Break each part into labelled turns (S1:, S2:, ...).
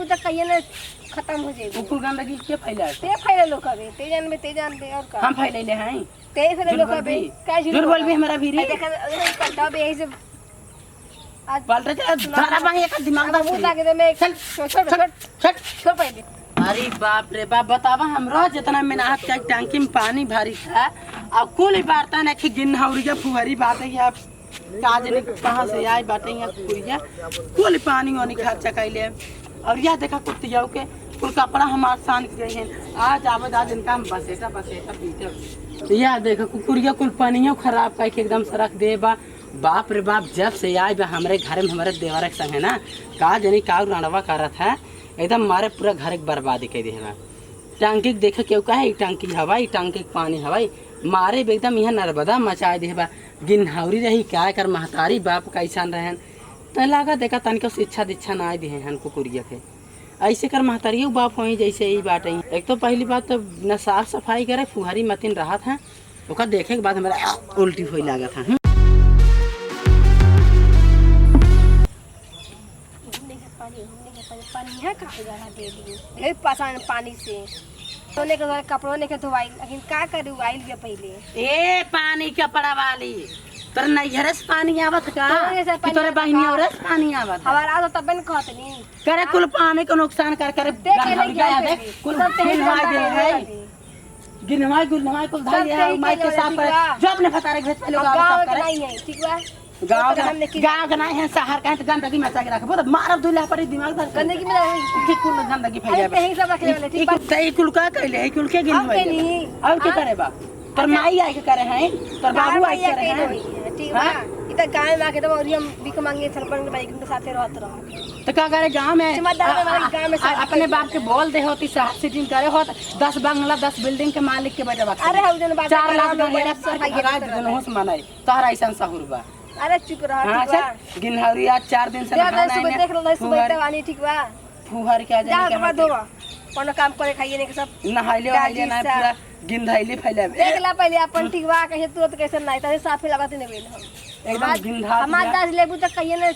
S1: लेबू तो कहिए ना खत्म हो जाएगी।
S2: कुकुर गंदगी के फैला
S1: ते फैले लोग हवे ते जान में ते जान दे और का
S2: हम फैलैले हैं
S1: ते फैले लोग हवे का
S2: झूठ बोल भी हमरा भीरी
S1: देखा कंटा बे ऐसे आज
S2: पलटा चला सारा बाही एक दिमाग में
S1: मुंह ताके दे मैं
S2: चल
S1: छोड़ पहले।
S2: अरे बाप रे बाप बतावा हमरा जितना मेहनत का टंकी में पानी भरी था अब कुल बारता ना कि गिनहौरिया फुहरी बात है आप काज ने कहां से आई बातें यहाँ कुरिया कुल पानी वानी खर्चा कैले और यह देखा कुत्तियों के कुल कपड़ा हमार सान के गए हैं आज आवाज आज इनका हम बसेटा पीते यह देखा कुकुरिया कुल पानियों खराब करके एकदम सड़क दे बाप रे बाप जब से आए बा हमारे घर में हमारे देवर के संग है ना का जनी का रणवा कर रहा था एकदम हमारे पूरा घर के बर्बादी कर दे टंकी देखे क्यों का है टंकी हवाई टंकी पानी हवाई मारे एकदम यहाँ नर्मदा मचा दे गिनहौरी रही क्या कर महतारी बाप कैसन रहन तो लगा देखा तनिक शिक्षा दीक्षा ना दे हन कुकुरिया के ऐसे कर महतारियों बाप हो जैसे यही बात है। एक तो पहली बात तो न साफ सफाई करे फुहारी मतीन रहा था ओका देखे के बाद हमारा उल्टी हो लगा था।
S1: पानी है का जगह दे दी ढेर परेशान पानी से सोने के कपड़ों ने के धोवाई लेकिन का करू आइल के पहले
S2: ए पानी कपड़ा वाली तोर नैहर से पानी आवत का कि तोरे बहिनी और से पानी आवत
S1: हमारा तो तबन कहतनी
S2: करे कुल पानी को नुकसान कर कर कुल गिनवाई दे है गिनवाई गुलवाई कुल धाई है माई के साथ करे जो अपने फतारे भेज पे लोग साफ करे
S1: नहीं है ठीक बा
S2: गांव का नहीं है शहर का तो गंदगी मचा के रखे बहुत मारब दुला पड़ी दिमाग धर
S1: गंदगी में
S2: की कुल गंदगी फैले
S1: बा यही सब रखले वाले ठीक बा
S2: सही कुल का कहले है कुल के गिनवाई और के करे बा तोर माई आई के करे हैं तोर बाबू आई के करे हैं
S1: ठीक बा इधर गांव में आके तो और हम भीख मांगे सरपंच भाई के साथ रहत रह
S2: तो क्या करे गांव में
S1: गांव में
S2: अपने बाप के बोल दे होती शहर सिटी करे होत 10 बंगला 10 बिल्डिंग के मालिक के बजवा
S1: अरे हउजन बात
S2: 4 लाख का होश मनाई तोहरा ऐसा सहूर बा
S1: अरे चुप रह ठीक बा
S2: गिनहौरिया 4 दिन से
S1: देख लो सुबह तक आनी ठीक बा
S2: फुहर के
S1: जा के बाद दो कोनो काम करे खाइए ने के सब
S2: नहाइले ना पूरा गिनधैली फैले
S1: देख ला पहले अपन ठीक बा कैसे तुरंत कैसे नहीं तारे साफे लगाते ने बेल हम
S2: एकदम गिनधा
S1: हमार दास लेबू तो कहिए ना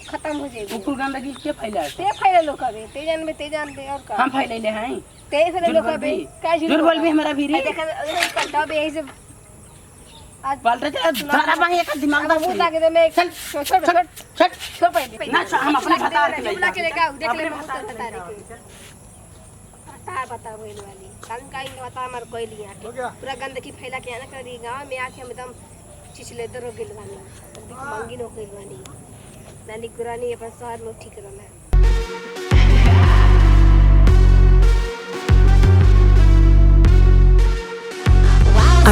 S1: खत्म हो जाएगी
S2: कुकुर गंदगी के फैला
S1: ते फैले लोग हवे ते जान में ते जान दे और का
S2: हम फैलैले हैं
S1: ते फैले लोग हवे का
S2: झूठ बोल भी हमरा भीरी
S1: देखा कंटा बे ऐसे आज
S2: पलटा चला सारा बाही एक दिमाग में
S1: मुंह ताके दे मैं छोड़ पहले
S2: ना हम अपने बता के
S1: बुला के लेके देख ले बता बोल वाली कान काई बता हमार कोई लिया पूरा गंदगी फैला के ना करी गांव में आके हम एकदम चिचले दरो गेल वाली मंगी नो कोई वाली नानी कुरानी अपन शहर में ठीक रहना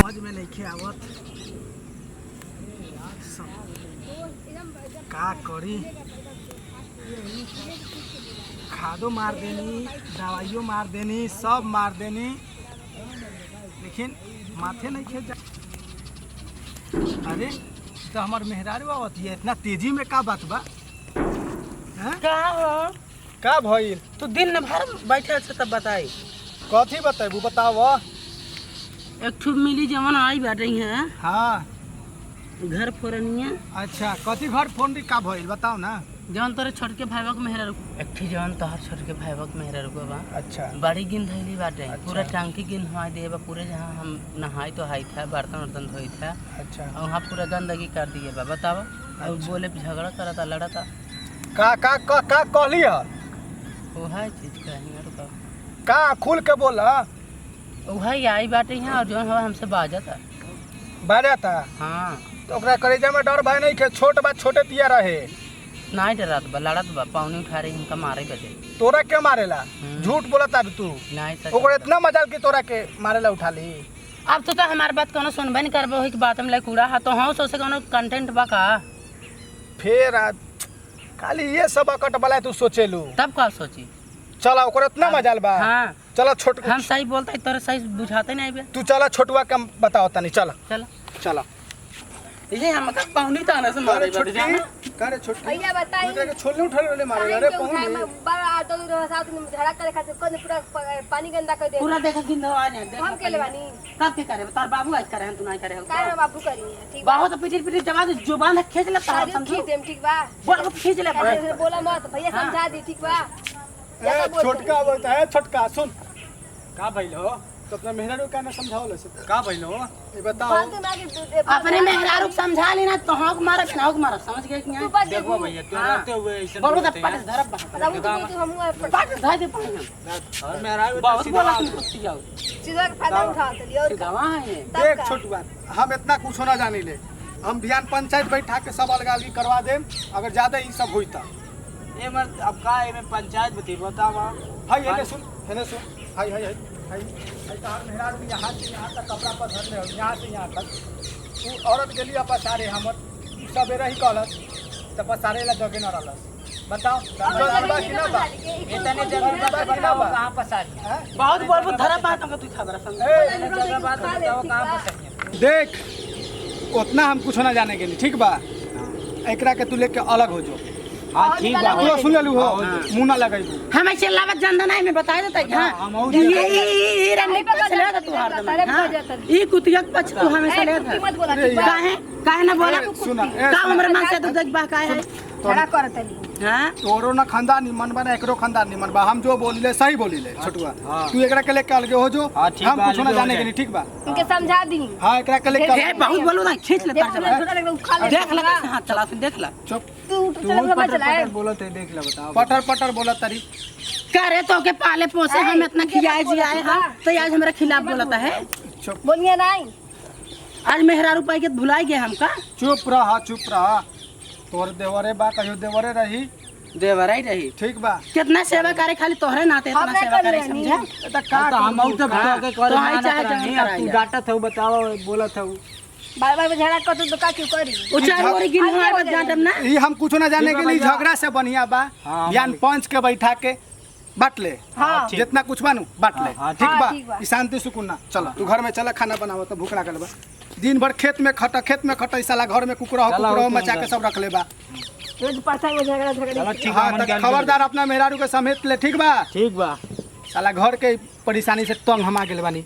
S3: आज में नहीं आवत का करी खादो मार देनी दवाइयों मार देनी सब मार देनी लेकिन माथे नहीं खेत अरे तो हमार मेहरारू आवत है इतना तेजी में का बात बा
S2: का हो
S3: का भइल
S2: तू दिन भर बैठे छ तब बताई
S3: कथी बताबू बताव
S2: एक ठू मिली जवन आई बाटे है
S3: हाँ
S2: घर फोरनिया
S3: अच्छा कथी घर फोन का भइल बताओ ना
S2: जवन तोरे छोटके भाईवक मेहरा एक ठू जवन तोहर छोटके भाईवक मेहरा रुको बा
S3: अच्छा
S2: बड़ी गिनधैली बाटे
S3: अच्छा।
S2: पूरा टंकी गिनवा देबा पूरे जहां हम नहाई तो हाई था बर्तन वर्तन धोई था
S3: अच्छा
S2: और वहाँ पूरा गंदगी कर दिए बा बताओ और बोले झगड़ा करता लड़ता
S3: का का का, का कहली है
S2: वह चीज कहीं रुको
S3: का खुल के बोला
S2: वही आई बाटे यहाँ और जवन हवा हमसे बाजता
S3: बाजा था
S2: हाँ
S3: तो ओकरा करेजा में डर भाई नहीं के छोट बात छोटे तिया रहे
S2: नहीं डरत बा लड़त बा पानी उठा रही हमका मारे बजे
S3: तोरा क्या मारेला झूठ बोलता तू
S2: नहीं सच
S3: ओकरा इतना मजाल की तोरा के मारेला उठा ली
S2: अब तो हमार बात कोनो सुनबे नहीं करबो है कि बात में कूड़ा है तो हम सोचे कोनो कंटेंट बा का
S3: फिर खाली ये सब अकट वाला तू सोचेलू
S2: तब का सोची
S3: चला ओकरा इतना मजाल बा
S2: हाँ
S3: चला छोट
S2: हम सही बोलते हैं तोरे सही बुझाते नहीं बे
S3: तू चला छोटुआ के बताओ तनी चला
S2: चलो
S3: चला
S2: ये हम का पाउंडी ताना से मारे बैठ जाना
S3: करे छोटी
S1: भैया बताई
S3: तेरे छोलने उठा ले मारे अरे पहुंच
S1: बड़ा आटो साथ में झगड़ा करे खातिर कोन पूरा पानी गंदा कर दे
S2: पूरा देखा गिंदा आ ने देख
S1: हम केले बानी
S2: कब के करे तार बाबू आज करे तू नहीं करे
S1: का हम बाबू करी ठीक बा
S2: बाबू तो पिटी जवाब जुबान खींच ले तार
S1: समझी देम ठीक बा
S2: बोल खींच ले
S1: बोला मत भैया समझा दी ठीक बा
S3: छोटका बोलता है छोटका सुन का भइल हो तो अपना मेहरारू का ना समझाओ ले का भइल हो ये बताओ
S2: अपने मेहरारू को समझा लेना तो हक मारक ना हक मारक समझ गए कि नहीं
S3: देखो भैया तू रहते हुए ऐसे
S2: बोलो तो पट धरब पट धर दे
S3: और मेहरारू
S2: बहुत बोला तुम कुछ जाओ
S1: सीधा फायदा उठा चलिए और
S2: दवा है
S3: देख छोटुआ हम इतना कुछ ना जानी ले हम बिहान पंचायत बैठा के सब अलग करवा देम अगर ज्यादा ही सब होई त ए मर अब का ए में पंचायत बती बतावा हाय ये सुन हाय तार मेहरारू यहाँ से यहाँ तक कपड़ा पर धर ले यहाँ से यहाँ तक तू औरत के लिए पसारे हमर सबेरे ही कहलस त पसारे ला जगह न रहलस बताओ जगह कि ना बा इतने जगह बात बताओ कहां पसारी
S2: बहुत बोल धरा बात हमको तू खबर समझ
S3: जगह बात बताओ कहां पसारी देख उतना हम कुछ ना जाने के लिए ठीक बा एकरा के तू लेके अलग हो जो हां ठीक बा तू सुन लेलू हो मुंह ना लगाइबू
S2: हमें चलावत जानदा नहीं मैं बता देता हां ये रंडी पकड़ ले तो तू हार दे ई कुतिया पछ तू हमें से ले काहे ना बोला
S3: सुना
S2: का हमरे मन से देख बा काहे है
S1: खड़ा करतली
S2: हां
S3: तोरो ना खानदान निमन बा एकरो खानदान निमन बा हम जो बोलिले सही बोलिले छोटुआ तू एकरा के लेके अलग हो जो हम कुछ ना जाने के नहीं ठीक बा
S1: इनके समझा दी
S3: हां एकरा के लेके
S2: ए बहुत बोलो ना खींच ले देख लगा हां चला फिर देख ला
S3: चुप
S1: तू चल के चलाए
S3: बोलत है देख ले बताओ पटर बोलत तरी
S2: करे तो के पाले पोसे हम इतना खियाए जियाए हां तो आज हमरा खिलाफ बोलता है
S3: चुप
S1: बोलिए नहीं
S2: आज मेहरारू पाई के भुलाई गए हमका
S3: चुप रहा तोर देवरे बा कहियो देवरे रही
S2: देवराई रही
S3: ठीक बा
S2: कितना सेवा करे खाली तोहरे नाते इतना सेवा करे समझा
S3: त का हम औ तो के करे
S2: तो हाई चाहे जहाँ
S3: तू डांटत हो बताओ बोलत हो
S1: बार झगड़ा कर तो का क्यों करी
S2: उचार मोरी गिन हुआ बस जाटम ना
S3: ई हम कुछ ना जाने के लिए झगड़ा से बढ़िया बा ज्ञान पंच के बैठा के बांट ले
S1: हाँ।
S3: जितना कुछ बानू बांट ले ठीक
S1: हाँ,
S3: बा
S1: ठीक बा।
S3: ई शांति सुकून ना चलो तू घर में चला खाना बनाओ तो भूख लागल बा दिन भर खेत में खटा साला घर में कुकुरा मचा के सब रख ले बा
S1: रोज परसा में झगड़ा
S3: हाँ तो खबरदार अपना मेहरारू के समेत ले ठीक बा
S4: ठीक बा
S3: साला घर के परेशानी से तंग हम आ गेल बानी